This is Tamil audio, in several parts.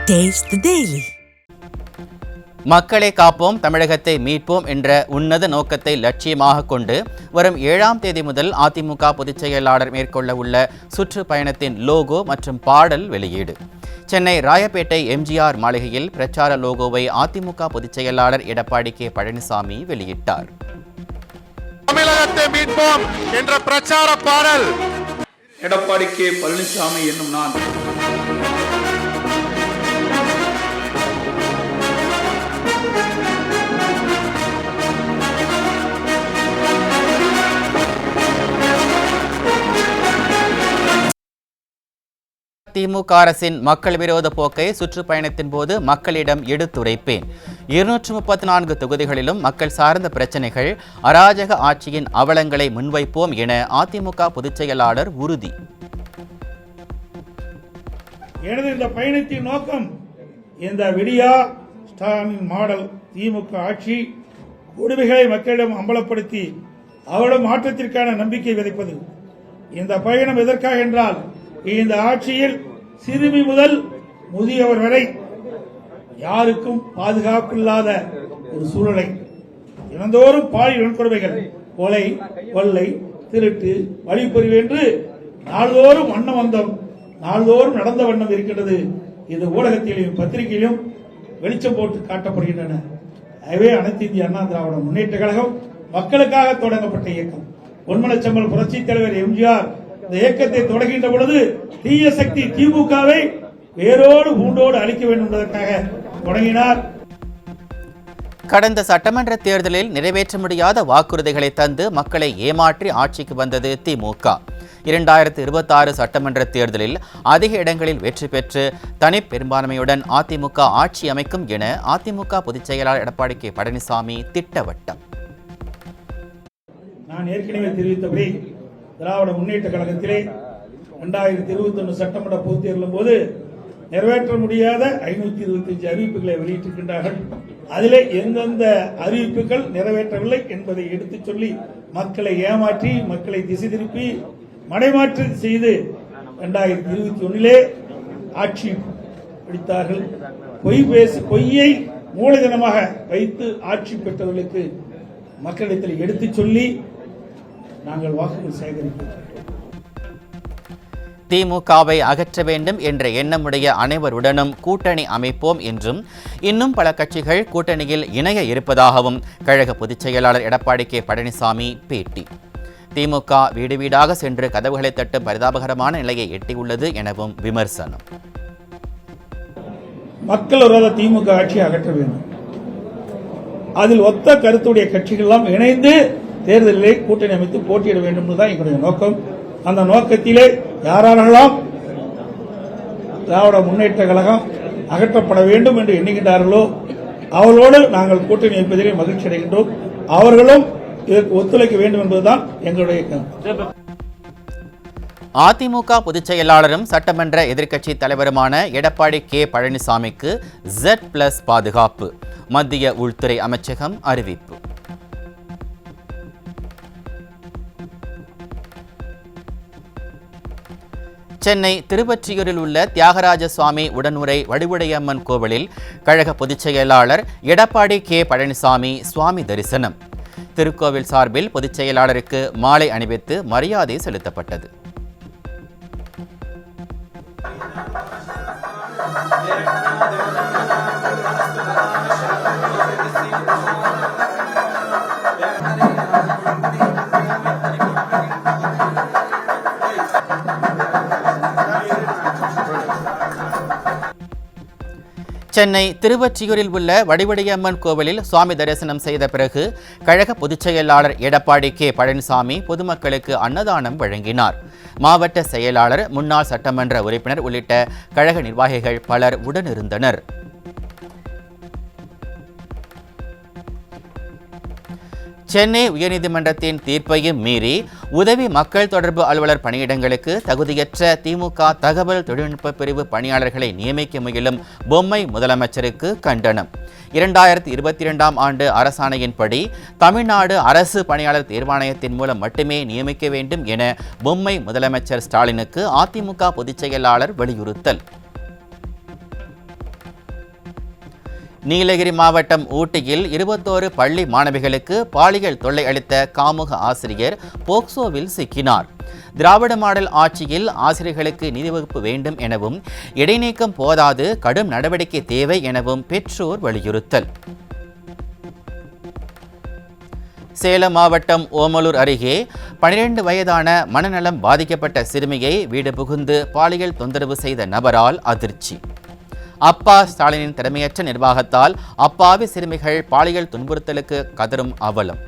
Taste the Daily. மக்களை காப்போம் தமிழகத்தை மீட்போம் என்ற உன்னத நோக்கத்தை லட்சியமாக கொண்டு வரும் 7ஆம் தேதி முதல் அதிமுக பொதுச் செயலாளர் மேற்கொள்ள உள்ள சுற்றுப்பயணத்தின் லோகோ மற்றும் பாடல் வெளியீடு. சென்னை ராயப்பேட்டை எம்ஜிஆர் மாளிகையில் பிரச்சார லோகோவை அதிமுக பொதுச் செயலாளர் எடப்பாடி கே பழனிசாமி வெளியிட்டார். தமிழகத்தை மீட்போம் என்ற பிரச்சார பாடல். எடப்பாடி கே பழனிசாமி என்னும் நான் திமுக அரசின் மக்கள் விரோத போக்கை சுற்றுப்பயணத்தின் போது மக்களிடம் எடுத்துரைப்பேன். 234 தொகுதிகளிலும் மக்கள் சார்ந்த பிரச்சனைகள், அராஜக ஆட்சியின் அவலங்களை முன்வைப்போம் என அதிமுக பொதுச் செயலாளர் உறுதி. எனது இந்த பயணத்தின் நோக்கம் இந்த விடியா ஸ்டாலின் மாடல் திமுக ஆட்சி கொடுமைகளை மக்களிடம் அம்பலப்படுத்தி அவரிடம் மாற்றத்திற்கான நம்பிக்கை விதைப்பது. இந்த பயணம் எதற்காக என்றால், இந்த ஆட்சியில் சிறுமி முதல் முதியவர் வரை யாருக்கும் பாதுகாப்பில்லாத ஒரு சூழலை, தினந்தோறும் பாலியல் வன்கொடுமைகள், கொலை, கொள்ளை, திருட்டு, வழிப்பறிவு என்று நாள்தோறும் வண்ணம் நாள்தோறும் நடந்த வண்ணம் இருக்கின்றது. இது ஊடகத்திலும் பத்திரிகையிலும் வெளிச்சம் போட்டு காட்டப்படுகின்றன. எனவே அனைத்து இந்திய அண்ணா திராவிட முன்னேற்ற கழகம் மக்களுக்காக தொடங்கப்பட்ட இயக்கம். பொன்மனச்செம்மல் புரட்சித் தலைவர் எம்ஜிஆர் இந்த இயக்கத்தை தொடங்கின்ற பொழுது தீய சக்தி திமுகவை வேரோடு பூண்டோடு அழிக்க வேண்டும் என்பதற்காக தொடங்கினார். கடந்த சட்டமன்ற தேர்தலில் நிறைவேற்ற முடியாத வாக்குறுதிகளை தந்து மக்களை ஏமாற்றி ஆட்சிக்கு வந்தது திமுக. 2026 சட்டமன்ற தேர்தலில் அதிக இடங்களில் வெற்றி பெற்று தனி பெரும்பான்மையுடன் அதிமுக ஆட்சி அமைக்கும் என அதிமுக பொதுச் செயலாளர் எடப்பாடி கே பழனிசாமி திட்டவட்டம். நான் ஏற்கனவே தெரிவித்தபடி திராவிட முன்னேற்ற கழகத்திலே 2021 சட்டமன்ற பொதுத் தேர்தலின் போது நிறைவேற்ற முடியாத 525 அறிவிப்புகளை வெளியிட்டிருக்கின்றார்கள். அதிலே எந்தெந்த அறிவிப்புகள் நிறைவேற்றவில்லை என்பதை எடுத்துச் சொல்லி மக்களை ஏமாற்றி, மக்களை திசை திருப்பி மடைமாற்று செய்து 2021 ஆட்சி பிடித்தார்கள். பொய்யை மூலதனமாக வைத்து ஆட்சி பெற்றவர்களுக்கு மக்களிடத்தில் எடுத்துச் சொல்லி நாங்கள் வாக்குகள் சேகரிப்போம். திமுகவை அகற்ற வேண்டும் என்ற எண்ணமுடைய அனைவருடனும் கூட்டணி அமைப்போம் என்றும், இன்னும் பல கட்சிகள் கூட்டணியில் இணைய இருப்பதாகவும் கழக பொதுச் செயலாளர் எடப்பாடி கே பழனிசாமி பேட்டி. திமுக வீடு வீடாக சென்று கதவுகளை தட்டும் பரிதாபகரமான நிலையை எட்டியுள்ளது எனவும் விமர்சனம். மக்கள் விரோத திமுக ஆட்சியை அகற்ற வேண்டும். அதில் ஒத்த கருத்துடைய கட்சிகள் எல்லாம் இணைந்து தேர்தலிலே கூட்டணி அமைத்து போட்டியிட வேண்டும் என்பதுதான் எங்களுடைய நோக்கம். அந்த நோக்கத்திலே யாரெல்லாம் திராவிட முன்னேற்ற கழகம் அகற்றப்பட வேண்டும் என்று எண்ணுகின்றார்களோ அவர்களோடு நாங்கள் கூட்டணி வைப்பதிலே மகிழ்ச்சி அடைகின்றோம். அவர்களும் இதற்கு ஒத்துழைக்க வேண்டும் என்பதுதான் எங்களுடைய கருத்து. அதிமுக பொதுச் செயலாளரும் சட்டமன்ற எதிர்க்கட்சி தலைவருமான எடப்பாடி கே பழனிசாமிக்கு Z+ பாதுகாப்பு, மத்திய உள்துறை அமைச்சகம் அறிவிப்பு. சென்னை திருவொற்றியூரில் உள்ள தியாகராஜ சுவாமி உடனுறை வடிவுடையம்மன் கோவிலில் கழக பொதுச் செயலாளர் எடப்பாடி கே பழனிசாமி சுவாமி தரிசனம். திருக்கோவில் சார்பில் பொதுச் செயலாளருக்கு மாலை அணிவித்து மரியாதை செலுத்தப்பட்டது. சென்னை திருவொற்றியூரில் உள்ள வடிவுடையம்மன் கோவிலில் சுவாமி தரிசனம் செய்த பிறகு கழக பொதுச் செயலாளர் எடப்பாடி கே பழனிசாமி பொதுமக்களுக்கு அன்னதானம் வழங்கினார். மாவட்ட செயலாளர், முன்னாள் சட்டமன்ற உறுப்பினர் உள்ளிட்ட கழக நிர்வாகிகள் பலர் உடனிருந்தனர். சென்னை உயர்நீதிமன்றத்தின் தீர்ப்பையும் மீறி உதவி மக்கள் தொடர்பு அலுவலர் பணியிடங்களுக்கு தகுதியற்ற திமுக தகவல் தொழில்நுட்ப பிரிவு பணியாளர்களை நியமிக்க முயலும் பொம்மை முதலமைச்சருக்கு கண்டனம். 2022ஆம் ஆண்டு அரசாணையின்படி தமிழ்நாடு அரசு பணியாளர் தேர்வாணையத்தின் மூலம் மட்டுமே நியமிக்க வேண்டும் என பொம்மை முதலமைச்சர் ஸ்டாலினுக்கு அதிமுக பொதுச் செயலாளர் வலியுறுத்தல். நீலகிரி மாவட்டம் ஊட்டியில் 21 பள்ளி மாணவிகளுக்கு பாலியல் தொல்லை அளித்த காமுக ஆசிரியர் போக்சோவில் சிக்கினார். திராவிட மாடல் ஆட்சியில் ஆசிரியர்களுக்கு நீதி வகுப்பு வேண்டும் எனவும், இடைநீக்கம் போதாது கடும் நடவடிக்கை தேவை எனவும் பெற்றோர் வலியுறுத்தல். சேலம் மாவட்டம் ஓமலூர் அருகே 12 வயதான மனநலம் பாதிக்கப்பட்ட சிறுமியை வீடு புகுந்து பாலியல் தொந்தரவு செய்த நபரால் அதிர்ச்சி. அப்பா ஸ்டாலினின் திறமையற்ற நிர்வாகத்தால் அப்பாவி சிறுமிகள் பாலியல் துன்புறுத்தலுக்கு கதரும் அவலம்.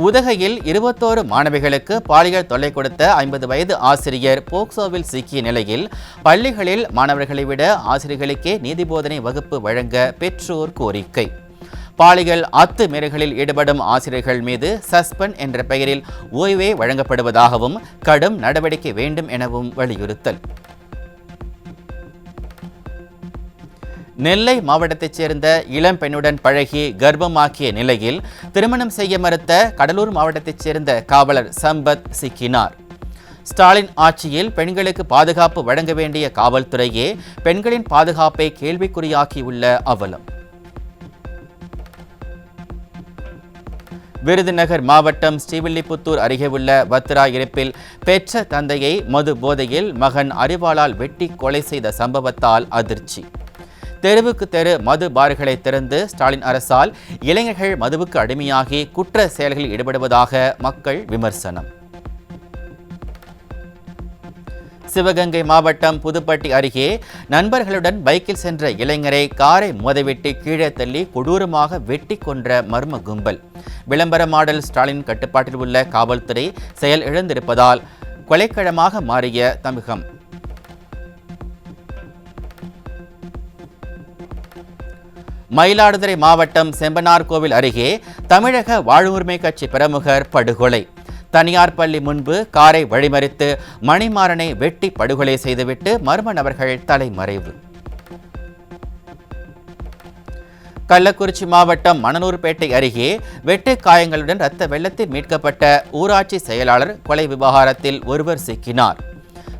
உதகையில் 21 மாணவிகளுக்கு பாலியல் தொல்லை கொடுத்த 50 வயது ஆசிரியர் போக்சோவில் சிக்கிய நிலையில் பள்ளிகளில் மாணவர்களை விட ஆசிரியர்களுக்கே நீதிபோதனை வகுப்பு வழங்க பெற்றோர் கோரிக்கை. பாலியல் அத்துமீறல்களில் ஈடுபடும் ஆசிரியர்கள் மீது சஸ்பெண்ட் என்ற பெயரில் ஓய்வே வழங்கப்படுவதாகவும் கடும் நடவடிக்கை வேண்டும் எனவும் வலியுறுத்தல். நெல்லை மாவட்டத்தைச் சேர்ந்த இளம் பெண்ணுடன் பழகி கர்ப்பமாக்கிய நிலையில் திருமணம் செய்ய மறுத்த கடலூர் மாவட்டத்தைச் சேர்ந்த காவலர் சம்பத் சிக்கினார். ஸ்டாலின் ஆட்சியில் பெண்களுக்கு பாதுகாப்பு வழங்க வேண்டிய காவல்துறையே பெண்களின் பாதுகாப்பை கேள்விக்குறியாக்கியுள்ள அவலம். விருதுநகர் மாவட்டம் ஸ்ரீவில்லிபுத்தூர் அருகே உள்ள பத்ரா இருப்பில் பெற்ற தந்தையை மது போதையில் மகன் அறிவாளால் வெட்டி கொலை செய்த சம்பவத்தால் அதிர்ச்சி. தெருவுக்கு தெரு மது பார்களை திறந்து ஸ்டாலின் அரசால் இளைஞர்கள் மதுவுக்கு அடிமையாகி குற்ற செயல்களில் ஈடுபடுவதாக மக்கள் விமர்சனம். சிவகங்கை மாவட்டம் புதுப்பட்டி அருகே நண்பர்களுடன் பைக்கில் சென்ற இளைஞரை காரை மோதவிட்டு கீழே தள்ளி கொடூரமாக வெட்டி கொன்ற மர்ம கும்பல். விளம்பர மாடல் ஸ்டாலின் கட்டுப்பாட்டில் உள்ள காவல்துறை செயல் இழந்திருப்பதால் கொலைக்களமாக மாறிய தமிழகம். மயிலாடுதுறை மாவட்டம் செம்பனார்கோவில் அருகே தமிழக வாழ்வுரிமை கட்சி பிரமுகர் படுகொலை. தனியார் பள்ளி முன்பு காரை வழிமறித்து மணிமாறனை வெட்டி படுகொலை செய்துவிட்டு மர்ம நபர்கள் தலைமறைவு. கள்ளக்குறிச்சி மாவட்டம் மணலூர்பேட்டை அருகே வெட்டு காயங்களுடன் இரத்த வெள்ளத்தில் மீட்கப்பட்ட ஊராட்சி செயலாளர் கொலை விவகாரத்தில் ஒருவர் சிக்கினார்.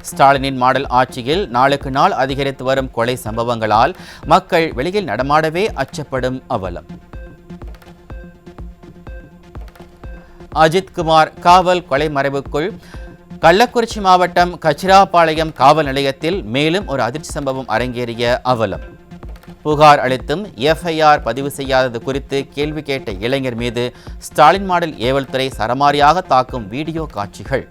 ஸ்டாலினின் மாடல் ஆட்சியில் நாளுக்கு நாள் அதிகரித்து வரும் கொலை சம்பவங்களால் மக்கள் வெளியில் நடமாடவே அச்சப்படும் அவலம். அஜித்குமார் காவல் கொலை மறைவுக்குள் கள்ளக்குறிச்சி மாவட்டம் கச்சிராபாளையம் காவல் நிலையத்தில் மேலும் ஒரு அதிர்ச்சி சம்பவம் அரங்கேறிய அவலம். புகார் அளித்தும் எஃப்ஐஆர் பதிவு செய்யாதது குறித்து கேள்வி கேட்ட இளைஞர் மீது ஸ்டாலின் மாடல் ஏவல் துறை சரமாரியாக தாக்கும் வீடியோ காட்சிகள்.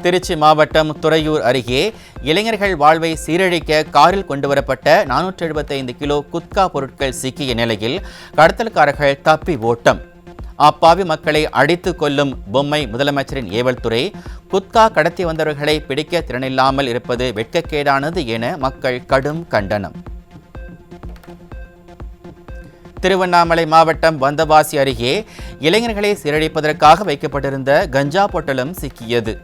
திருச்சி மாவட்டம் துறையூர் அருகே இளைஞர்கள் வாழ்வை சீரழிக்க காரில் கொண்டுவரப்பட்ட 475 கிலோ குட்கா பொருட்கள் சிக்கிய நிலையில் கடத்தல்காரர்கள் தப்பி ஓட்டம். அப்பாவி மக்களை அடித்து கொல்லும் பொம்மை முதலமைச்சரின் ஏவல் துறை குட்கா கடத்தி வந்தவர்களை பிடிக்க திறனில்லாமல் இருப்பது வெட்கக்கேடானது என மக்கள் கடும் கண்டனம். திருவண்ணாமலை மாவட்டம் வந்தவாசி அருகே இளைஞர்களை சீரழிப்பதற்காக வைக்கப்பட்டிருந்த கஞ்சா பொட்டலம் சிக்கியது.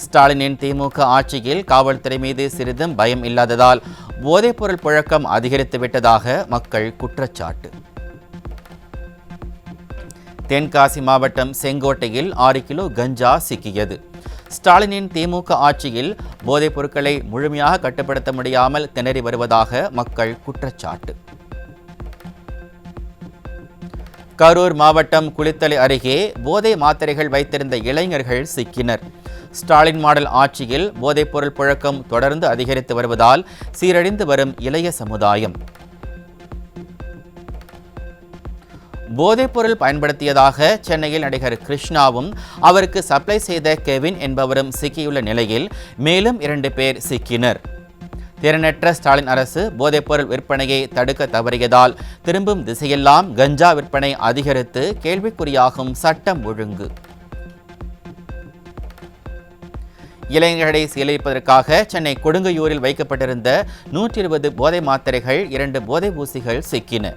ஸ்டாலினின் திமுக ஆட்சியில் காவல்துறை மீது சிறிதும் பயம் இல்லாததால் போதைப்பொருள் புழக்கம் அதிகரித்து விட்டதாக மக்கள் குற்றச்சாட்டு. தென்காசி மாவட்டம் செங்கோட்டையில் 6 கிலோ கஞ்சா சிக்கியது. ஸ்டாலினின் திமுக ஆட்சியில் போதைப் பொருட்களை முழுமையாக கட்டுப்படுத்த முடியாமல் திணறி வருவதாக மக்கள் குற்றச்சாட்டு. கரூர் மாவட்டம் குளித்தலை அருகே போதை மாத்திரைகள் வைத்திருந்த இளைஞர்கள் சிக்கினர். ஸ்டாலின் மாடல் ஆட்சியில் போதைப்பொருள் புழக்கம் தொடர்ந்து அதிகரித்து வருவதால் சீரழிந்து வரும் இளைய சமுதாயம். போதைப்பொருள் பயன்படுத்தியதாக சென்னையில் நடிகர் கிருஷ்ணாவும் அவருக்கு சப்ளை செய்த கெவின் என்பவரும் சிக்கியுள்ள நிலையில் மேலும் 2 பேர் சிக்கினர். திறனற்ற ஸ்டாலின் அரசு போதைப்பொருள் விற்பனையை தடுக்க தவறியதால் திரும்பும் திசையெல்லாம் கஞ்சா விற்பனை அதிகரித்து கேள்விக்குறியாகும் சட்டம் ஒழுங்கு. இளைஞர்களை சீரழிப்பதற்காக சென்னை கொடுங்கையூரில் வைக்கப்பட்டிருந்த 120 போதை மாத்திரைகள் 2 போதை ஊசிகள் சிக்கின.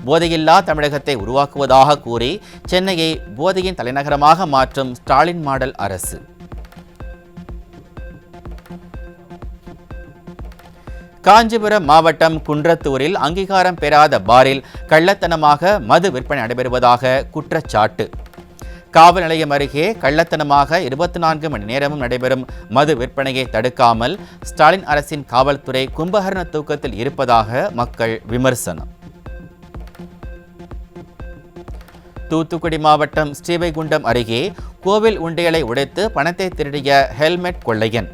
போதையில்லா தமிழகத்தை உருவாக்குவதாக கூறி சென்னையை போதையின் தலைநகரமாக மாற்றும் ஸ்டாலின் மாடல் அரசு. காஞ்சிபுரம் மாவட்டம் குன்றத்தூரில் அங்கீகாரம் பெறாத பாரில் கள்ளத்தனமாக மது விற்பனை நடைபெறுவதாக குற்றச்சாட்டு. காவல் நிலையம் அருகே கள்ளத்தனமாக 24 மணி நேரமும் நடைபெறும் மது விற்பனையை தடுக்காமல் ஸ்டாலின் அரசின் காவல்துறை கும்பகர்ண தூக்கத்தில் இருப்பதாக மக்கள் விமர்சனம். தூத்துக்குடி மாவட்டம் ஸ்ரீவைகுண்டம் அருகே கோவில் உண்டியலை உடைத்து பணத்தை திருடிய ஹெல்மெட் கொள்ளையன்.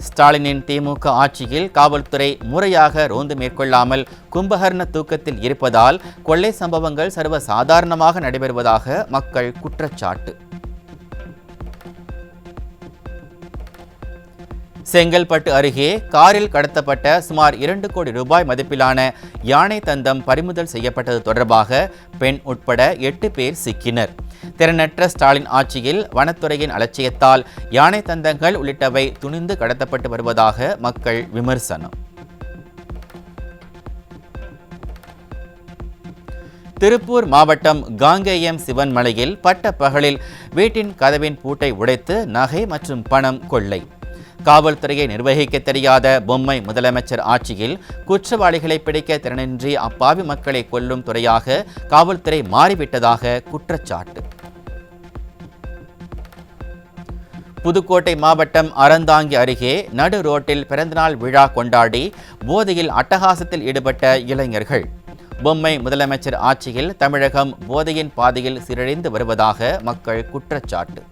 ஸ்டாலினின் திமுக ஆட்சியில் காவல்துறை முறையாக ரோந்து மேற்கொள்ளாமல் கும்பகர்ண தூக்கத்தில் இருப்பதால் கொள்ளை சம்பவங்கள் சர்வ சாதாரணமாக நடைபெறுவதாக மக்கள் குற்றச்சாட்டு. செங்கல்பட்டு அருகே காரில் கடத்தப்பட்ட சுமார் 2 கோடி ரூபாய் மதிப்பிலான யானை தந்தம் பறிமுதல் செய்யப்பட்டது தொடர்பாக பெண் உட்பட 8 பேர் சிக்கினர். திறனற்ற ஸ்டாலின் ஆட்சியில் வனத்துறையின் அலட்சியத்தால் யானை தந்தங்கள் உள்ளிட்டவை துணிந்து கடத்தப்பட்டு வருவதாக மக்கள் விமர்சனம். திருப்பூர் மாவட்டம் காங்கேயம் சிவன் மலையில் பட்ட பகலில் வீட்டின் கதவின் பூட்டை உடைத்து நகை மற்றும் பணம் கொள்ளை. காவல்துறையை நிர்வகிக்க தெரியாத பொம்மை முதலமைச்சர் ஆட்சியில் குற்றவாளிகளை பிடிக்க திறனின்றி அப்பாவி மக்களை கொல்லும் துறையாக காவல்துறை மாறிவிட்டதாக குற்றச்சாட்டு. புதுக்கோட்டை மாவட்டம் அறந்தாங்கி அருகே நடு ரோட்டில் பிறந்தநாள் விழா கொண்டாடி போதையில் அட்டகாசத்தில் ஈடுபட்ட இளைஞர்கள். பொம்மை முதலமைச்சர் ஆட்சியில் தமிழகம் போதையின் பாதையில் சீரழிந்து வருவதாக மக்கள் குற்றச்சாட்டு.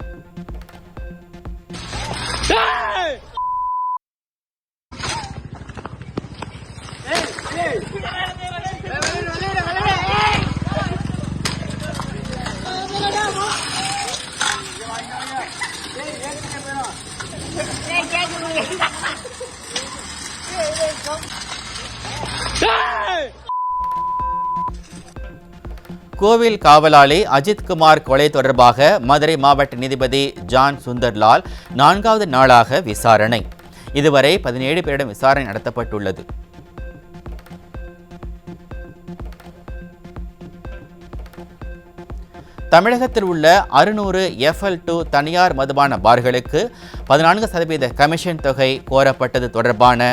கோவில் காவலாளி அஜித்குமார் கொலை தொடர்பாக மதுரை மாவட்ட நீதிபதி ஜான் சுந்தர்லால் 4வது நாளாக விசாரணை. இதுவரை 17 பேரிடம் விசாரணை நடத்தப்பட்டுள்ளது. தமிழகத்தில் உள்ள 600 FL2 தனியார் மதுபான பார்களுக்கு 14% கமிஷன் தொகை கோரப்பட்டது தொடர்பான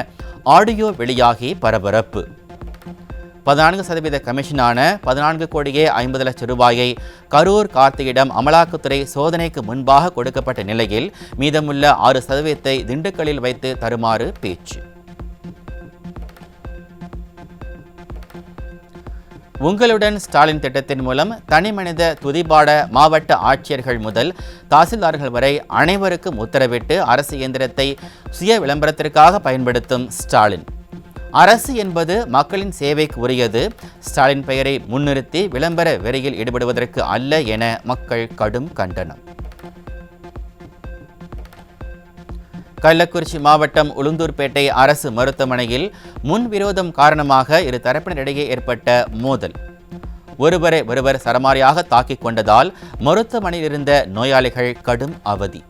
ஆடியோ வெளியாகி பரபரப்பு. 14% கமிஷனான 14 கோடியே 50 லட்சம் ரூபாயை கரூர் கார்த்தியிடம் அமலாக்கத்துறை சோதனைக்கு முன்பாக கொடுக்கப்பட்ட நிலையில் மீதமுள்ள 6% திண்டுக்கல்லில் வைத்து தருமாறு பேச்சு. உங்களுடன் ஸ்டாலின் திட்டத்தின் மூலம் தனிமனித துதிபாட மாவட்ட ஆட்சியர்கள் முதல் தாசில்தார்கள் வரை அனைவருக்கும் உத்தரவிட்டு அரசு இயந்திரத்தை சுய விளம்பரத்திற்காக பயன்படுத்தும் ஸ்டாலின். அரசு என்பது மக்களின் சேவைக்கு உரியது. ஸ்டாலின் பெயரை முன்னிறுத்தி விளம்பர வெறியில் ஈடுபடுவதற்கு அல்ல என மக்கள் கடும் கண்டனம். கள்ளக்குறிச்சி மாவட்டம் உளுந்தூர்பேட்டை அரசு மருத்துவமனையில் முன்விரோதம் காரணமாக இரு தரப்பினரிடையே ஏற்பட்ட மோதல். ஒருவரை ஒருவர் சரமாரியாக தாக்கிக் கொண்டதால் மருத்துவமனையில் இருந்த நோயாளிகள் கடும் அவதி.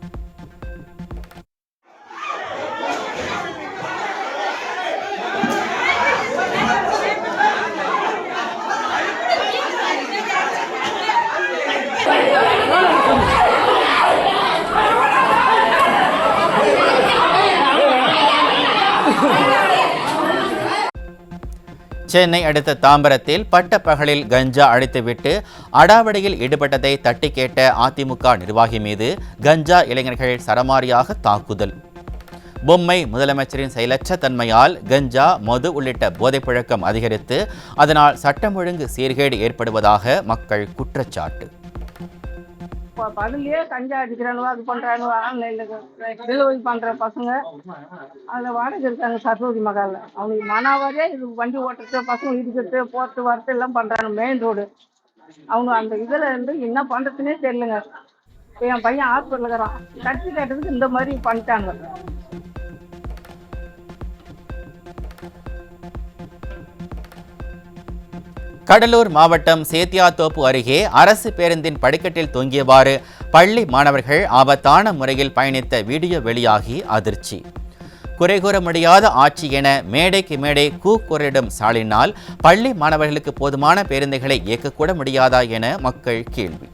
சென்னை அடுத்த தாம்பரத்தில் பட்டப்பகலில் கஞ்சா அடித்துவிட்டு அடாவடியில் ஈடுபட்டதை தட்டி கேட்ட அதிமுக நிர்வாகி மீது கஞ்சா இளைஞர்கள் சரமாரியாக தாக்குதல். பொம்மை முதலமைச்சரின் செயலற்ற தன்மையால் கஞ்சா, மது உள்ளிட்ட போதைப் பழக்கம் அதிகரித்து அதனால் சட்டம் ஒழுங்கு சீர்கேடு ஏற்படுவதாக மக்கள் குற்றச்சாட்டு. பகல்லையே கஞ்சா அடிக்கிறானுவா, அது பண்றானுவா, ஆன்லைன்ல டெலிவரி பண்ற பசங்க அதில் வாடகை இருக்காங்க சரஸ்வதி மகாலில். அவங்களுக்கு மனாவாரியே இது வண்டி ஓட்டுறது, பசங்க இருக்கிறது, போறது வரது எல்லாம் பண்றாங்க மெயின் ரோடு. அவங்க அந்த இதில் இருந்து என்ன பண்றதுன்னே தெரியலங்க. இப்போ என் பையன் ஹாஸ்பிட்டல் இருக்கிறான், கட்சி கேட்டதுக்கு இந்த மாதிரி பண்ணிட்டாங்க. கடலூர் மாவட்டம் சேத்தியாத்தோப்பு அருகே அரசு பேருந்தின் படிக்கட்டில் தொங்கியவாறு பள்ளி மாணவர்கள் ஆபத்தான முறையில் பயணித்த வீடியோ வெளியாகி அதிர்ச்சி. குறை கூற முடியாத ஆட்சி என மேடைக்கு மேடை கூக்குரலிடும் ஸ்டாலினால் பள்ளி மாணவர்களுக்கு போதுமான பேருந்துகளை இயக்கக்கூட முடியாதா என மக்கள் கேள்வி.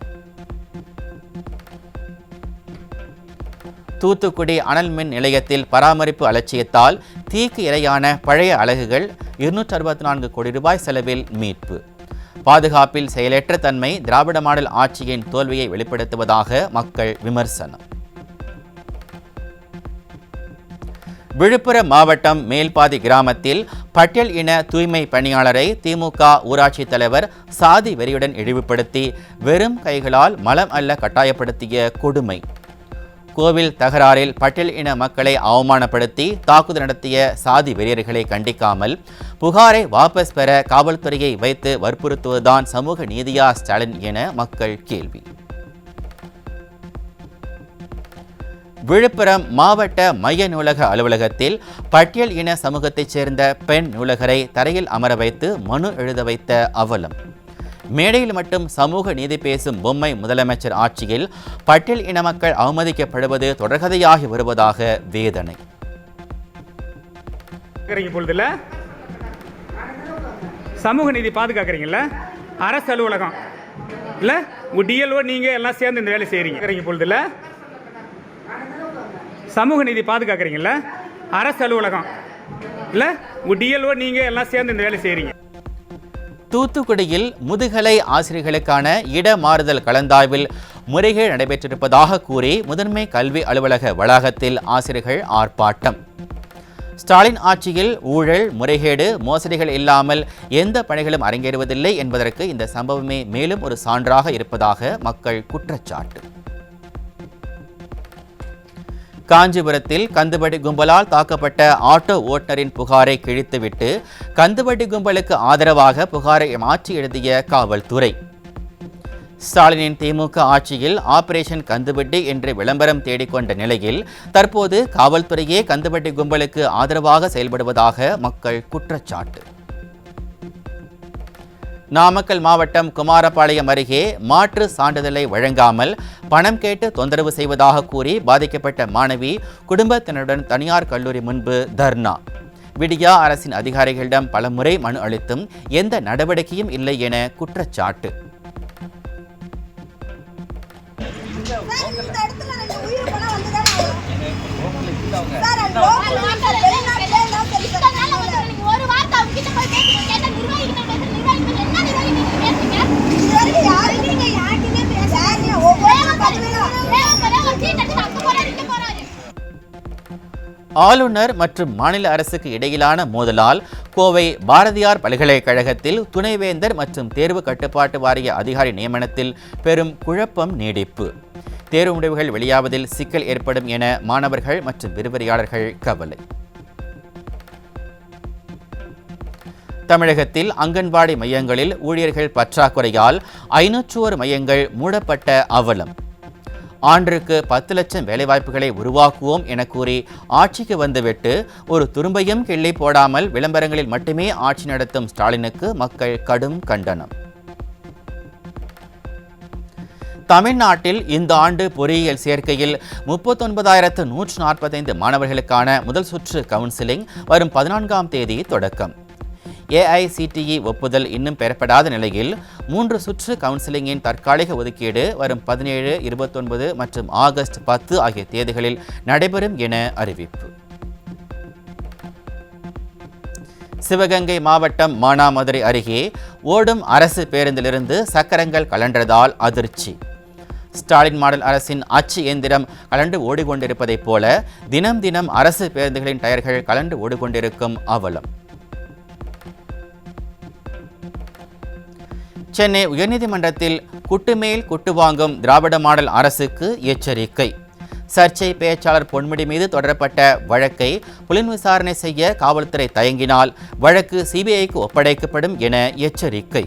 தூத்துக்குடி அனல் மின் நிலையத்தில் பராமரிப்பு அலட்சியத்தால் தீக்கு இரையான பழைய அலகுகள் 264 கோடி ரூபாய் செலவில் மீட்பு. பாதுகாப்பில் செயலற்ற தன்மை திராவிட மாடல் ஆட்சியின் தோல்வியை வெளிப்படுத்துவதாக மக்கள் விமர்சனம். விழுப்புரம் மாவட்டம் மேல்பாதி கிராமத்தில் பட்டியல் இன தூய்மை பணியாளரை திமுக ஊராட்சி தலைவர் சாதி வெறியுடன் இழிவுபடுத்தி வெறும் கைகளால் மலம் அல்ல கட்டாயப்படுத்திய கொடுமை. கோவில் தகராறில் பட்டியல் இன மக்களை அவமானப்படுத்தி தாக்குதல் நடத்திய சாதி வெறியர்களை கண்டிக்காமல் புகாரை வாபஸ் பெற காவல்துறையை வைத்து வற்புறுத்துவதுதான் சமூக நீதியா ஸ்டாலின் என மக்கள் கேள்வி. விழுப்புரம் மாவட்ட மைய நூலக அலுவலகத்தில் பட்டியல் இன சமூகத்தைச் சேர்ந்த பெண் நூலகரை தரையில் அமர வைத்து மனு எழுத வைத்த அவலம். மேடையில் மட்டும் சமூக நீதி பேசும் பொம்மை முதலமைச்சர் ஆட்சியில் பட்டியல் இன மக்கள் அவமதிக்கப்படுவது தொடர்கதையாகி வருவதாக வேதனை. சமூக நீதி பாதுகாக்கிறீங்கல்ல, அரசு அலுவலகம் இல்ல உங்க டிஎல்ஓ நீங்க எல்லாம் சேர்ந்து இந்த வேலை செய்றீங்க பொழுதுல. சமூக நீதி பாதுகாக்கிறீங்கல்ல, அரசு அலுவலகம் இல்ல உங்க டிஎல்ஓ நீங்க எல்லாம் சேர்ந்து இந்த வேலை செய்றீங்க. தூத்துக்குடியில் முதுகலை ஆசிரியர்களுக்கான இடமாறுதல் கலந்தாய்வில் முறைகேடு நடைபெற்றிருப்பதாக கூறி முதன்மை கல்வி அலுவலக வளாகத்தில் ஆசிரியர்கள் ஆர்ப்பாட்டம். ஸ்டாலின் ஆட்சியில் ஊழல், முறைகேடு, மோசடிகள் இல்லாமல் எந்த பணிகளும் அரங்கேறுவதில்லை என்பதற்கு இந்த சம்பவமே மேலும் ஒரு சான்றாக இருப்பதாக மக்கள் குற்றச்சாட்டு. காஞ்சிபுரத்தில் கந்துவட்டி கும்பலால் தாக்கப்பட்ட ஆட்டோ ஓட்டுநரின் புகாரை கிழித்துவிட்டு கந்துவட்டி கும்பலுக்கு ஆதரவாக புகாரை மாற்றி எழுதிய காவல்துறை. ஸ்டாலினின் திமுக ஆட்சியில் ஆபரேஷன் கந்துவட்டி என்று விளம்பரம் தேடிக்கொண்ட நிலையில் தற்போது காவல்துறையே கந்துவட்டி கும்பலுக்கு ஆதரவாக செயல்படுவதாக மக்கள் குற்றச்சாட்டு. நாமக்கல் மாவட்டம் குமாரபாளையம் அருகே மாற்று சான்றிதழை வழங்காமல் பணம் கேட்டு தொந்தரவு செய்வதாக கூறி பாதிக்கப்பட்ட மாணவி குடும்பத்தினருடன் தனியார் கல்லூரி முன்பு தர்ணா. விடியா அரசின் அதிகாரிகளிடம் பலமுறை மனு அளித்தும் எந்த நடவடிக்கையும் இல்லை என குற்றச்சாட்டு. ஆளுநர் மற்றும் மாநில அரசுக்கு இடையிலான மோதலால் கோவை பாரதியார் பல்கலைக்கழகத்தில் துணைவேந்தர் மற்றும் தேர்வு கட்டுப்பாட்டு வாரிய அதிகாரி நியமனத்தில் பெரும் குழப்பம் நீடிப்பு. தேர்வு முடிவுகள் வெளியாவதில் சிக்கல் ஏற்படும் என மாணவர்கள் மற்றும் விரிவுரையாளர்கள் கவலை. தமிழகத்தில் அங்கன்வாடி மையங்களில் ஊழியர்கள் பற்றாக்குறையால் 501 மையங்கள் மூடப்பட்ட அவலம். ஆண்டிற்கு 10 லட்சம் வேலைவாய்ப்புகளை உருவாக்குவோம் என கூறி ஆட்சிக்கு வந்துவிட்டு ஒரு துரும்பையும் கிள்ளி போடாமல் விளம்பரங்களில் மட்டுமே ஆட்சி நடத்தும் ஸ்டாலினுக்கு மக்கள் கடும் கண்டனம். தமிழ்நாட்டில் இந்த ஆண்டு பொறியியல் சேர்க்கையில் 39,145 மாணவர்களுக்கான முதல் சுற்று கவுன்சிலிங் வரும் 14ஆம் தேதி தொடக்கம். ஏஐசிடிஇ ஒப்புதல் இன்னும் பெறப்படாத நிலையில் 3 சுற்று கவுன்சிலிங்கின் தற்காலிக ஒதுக்கீடு வரும் 17, 29 மற்றும் ஆகஸ்ட் 10 ஆகிய தேதிகளில் நடைபெறும் என அறிவிப்பு. சிவகங்கை மாவட்டம் மானாமதுரை அருகே ஓடும் அரசு பேருந்திலிருந்து சக்கரங்கள் கலன்றதால் அதிர்ச்சி. ஸ்டாலின் மாடல் அரசின் அச்சு இயந்திரம் கலண்டு ஓடிக்கொண்டிருப்பதைப் போல தினம் தினம் அரசு பேருந்துகளின் டயர்கள் கலண்டு ஓடிக்கொண்டிருக்கும் அவலம். சென்னை உயர்நீதிமன்றத்தில் குட்டுமேல் குட்டு வாங்கும் திராவிட மாடல் அரசுக்கு எச்சரிக்கை. சர்ச்சை பேச்சாளர் பொன்முடி மீது தொடரப்பட்ட வழக்கை புலன் விசாரணை செய்ய காவல்துறை தயங்கினால் வழக்கு சிபிஐக்கு ஒப்படைக்கப்படும் என எச்சரிக்கை.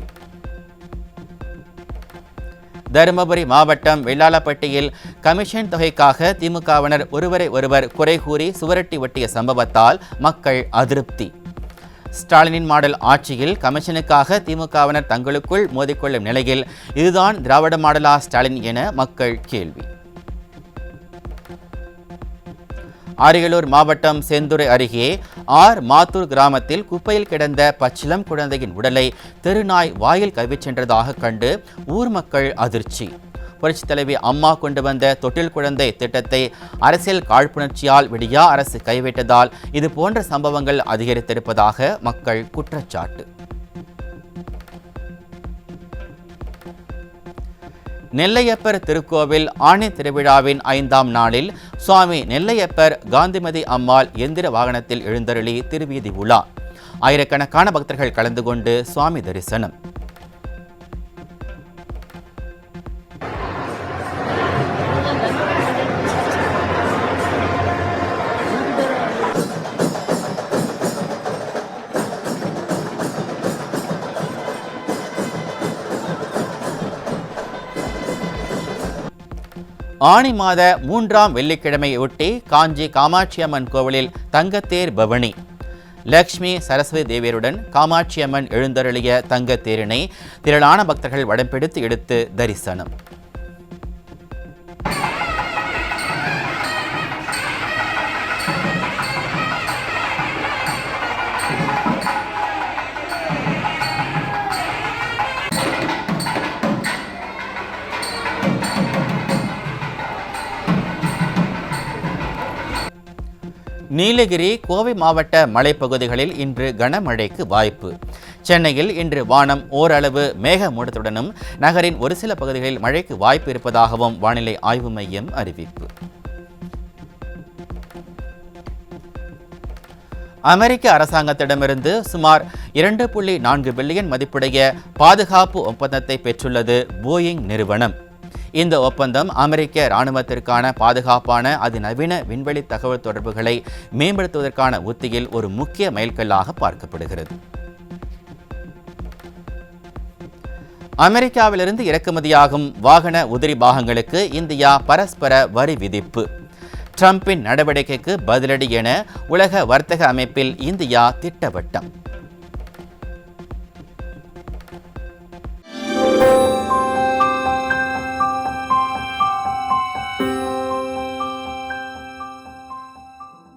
தருமபுரி மாவட்டம் வெள்ளாளப்பட்டியில் கமிஷன் தொகைக்காக திமுகவினர் ஒருவரை ஒருவர் குறை கூறி சுவரட்டி ஒட்டிய சம்பவத்தால் மக்கள் அதிருப்தி. ஸ்டாலினின் மாடல் ஆட்சியில் கமிஷனுக்காக திமுகவினர் தங்களுக்குள் மோதிக்கொள்ளும் நிலையில் இதுதான் திராவிட மாடலா ஸ்டாலின் என மக்கள் கேள்வி. அரியலூர் மாவட்டம் செந்துறை அருகே மாத்தூர் கிராமத்தில் குப்பையில் கிடந்த பச்சிளம் குழந்தையின் உடலை தெருநாய் வாயில் கவ்விச் சென்றதாக கண்டு ஊர் மக்கள் அதிர்ச்சி. புரட்சித் தலைவி அம்மா கொண்டு வந்த தொட்டில் குழந்தை திட்டத்தை அரசியல் காழ்ப்புணர்ச்சியால் விடியா அரசு கைவிட்டதால் இது போன்ற சம்பவங்கள் அதிகரித்திருப்பதாக மக்கள் குற்றச்சாட்டு. நெல்லையப்பர் திருக்கோவில் ஆணி திருவிழாவின் 5ஆம் நாளில் சுவாமி நெல்லையப்பர் காந்திமதி அம்மாள் எந்திர வாகனத்தில் எழுந்தருளி திருவீதி உலா. ஆயிரக்கணக்கான பக்தர்கள் கலந்து கொண்டு சுவாமி தரிசனம். ஆனி மாத 3ஆம் வெள்ளிக்கிழமையொட்டி காஞ்சி காமாட்சியம்மன் கோவிலில் தங்கத்தேர் பவனி. லக்ஷ்மி சரஸ்வதி தேவியருடன் காமாட்சியம்மன் எழுந்தருளிய தங்கத்தேரினை திரளான பக்தர்கள் வடம்பிடித்து எடுத்து தரிசனம். நீலகிரி கோவை மாவட்ட மலைப்பகுதிகளில் இன்று கனமழைக்கு வாய்ப்பு. சென்னையில் இன்று வானம் ஓரளவு மேகமூட்டத்துடனும் நகரின் ஒரு சில பகுதிகளில் மழைக்கு வாய்ப்பு இருப்பதாகவும் வானிலை ஆய்வு மையம் அறிவிப்பு. அமெரிக்க அரசாங்கத்திடமிருந்து சுமார் 2.4 பில்லியன் மதிப்புடைய பாதுகாப்பு ஒப்பந்தத்தை பெற்றுள்ளது போயிங் நிறுவனம். இந்த ஒப்பந்தம் அமெரிக்க இராணுவத்திற்கான பாதுகாப்பான அதிநவீன விண்வெளி தகவல் தொடர்புகளை மேம்படுத்துவதற்கான உத்தியில் ஒரு முக்கிய மைல்கல்லாக பார்க்கப்படுகிறது. அமெரிக்காவிலிருந்து இறக்குமதியாகும் வாகன உதிரி பாகங்களுக்கு இந்தியா பரஸ்பர வரி விதிப்பு. ட்ரம்பின் நடவடிக்கைக்கு பதிலடி என உலக வர்த்தக அமைப்பில் இந்தியா திட்டவட்டம்.